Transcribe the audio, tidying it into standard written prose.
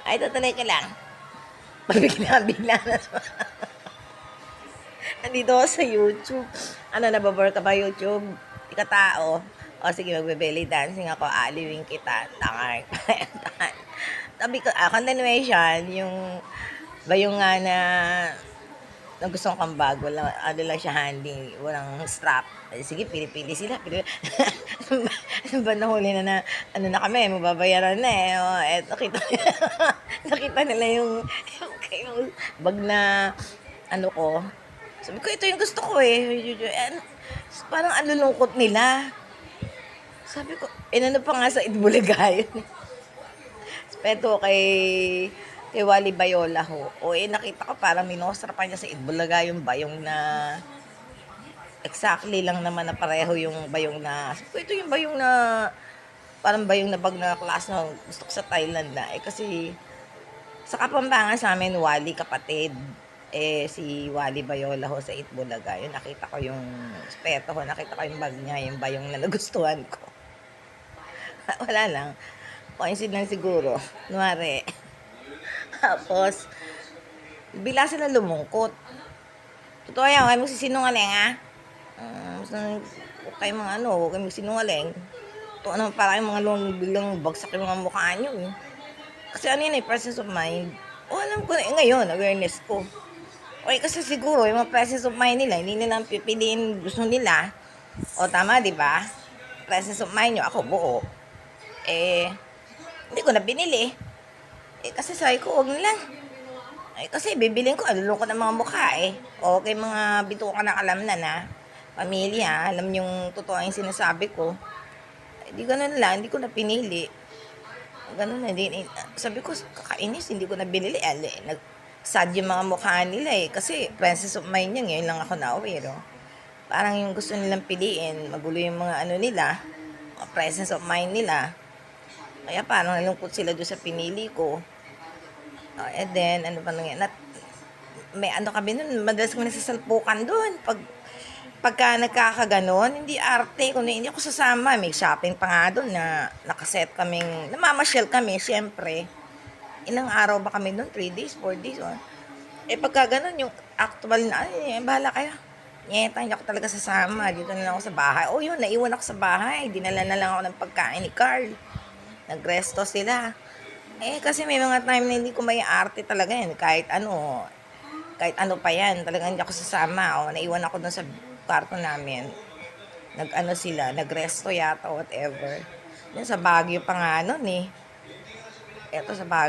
Ay, tutuloy ka lang. Pabigla-bigla na. Nandito ako sa YouTube. Ano, nababore ka ba YouTube? Ika tao. O sige, magbe-belly dancing ako. Aliwin kita. Tangar. Sabi ko, continuation, yung bayong nga na gusto kong bago lang, ano lang siya handy, walang strap. Ay, sige, pili-pili sila. Ano ba nahuli na ano na kami, mababayaran na eh. O, nakita, nakita nila yung bag na, ano ko. Sabi ko, ito yung gusto ko eh. Parang ang lulungkot nila. Sabi ko, inano pa nga sa Itbulaga yun. Respeto kay Wally Bayola ho. O nakita ko parang minostra pa niya sa Itbulaga yung bayong na exactly lang naman na pareho yung bayong na, sabi ko, ito yung bayong na parang bayong na bag na class na gusto ko sa Thailand na. Kasi sa Kapampangan sa amin, Wally kapatid. Si Wally Bayola ho sa Itbulaga. Yun, nakita ko yung respeto ho. Nakita ko yung bag niya, yung bayong na nagustuhan ko. Wala lang. Coincidence lang siguro. Kunwari. Tapos, bila sila lumungkot. Totoo yan, huwag magsisinungaling ha. Huwag kayong mga huwag kayong magsinungaling. Ito naman parang yung mga biglang bagsak yung mga mukha nyo eh. Kasi ano yun eh, presence of mind. Alam ko na ngayon, awareness ko. Okay, kasi siguro yung mga presence of mind nila, hindi nila pipiliin gusto nila. O tama, di ba? Presence of mind nyo, ako buo. Hindi ko na binili. Kasi sabi ko, huwag na lang. Kasi bibilin ko, alulong ko ng mga mukha eh. Okay, mga bituka na alam na pamilya, alam yung totoo yung sinasabi ko. Di ganun lang, hindi ko na pinili. Ganun na din. Sabi ko, kakainis, hindi ko na binili. Sad yung mga mukha nila eh. Kasi presence of mind niya, ngayon lang ako na-aware. Parang yung gusto nilang piliin, magulo yung mga ano nila, presence of mind nila. Kaya parang nalungkot sila doon sa pinili ko. And then, ano pa nangyayari? May ano kami nun, madalas kami nagsasalpukan doon. Pagka nagkakaganon, hindi arte. Kung hindi ako sasama, may shopping pa nga doon na nakaset kaming, namamasyal kami, syempre. Ilang araw ba kami doon? 3 days, 4 days. Pagka ganon, yung actual na, bahala kayo. Nyeta, hindi ako talaga sasama. Dito na lang ako sa bahay. Yun, naiwan ako sa bahay. Dinala na lang ako ng pagkain ni Carl. Nagresto sila. Kasi may mga time na hindi ko may arte talaga yan. Kahit ano pa yan. Talagang hindi ako sasama. Naiwan ako dun sa kwarto namin. Sila, nagresto yata, whatever. Yan sa Baguio pa nga nun eh. Eto sa Baguio.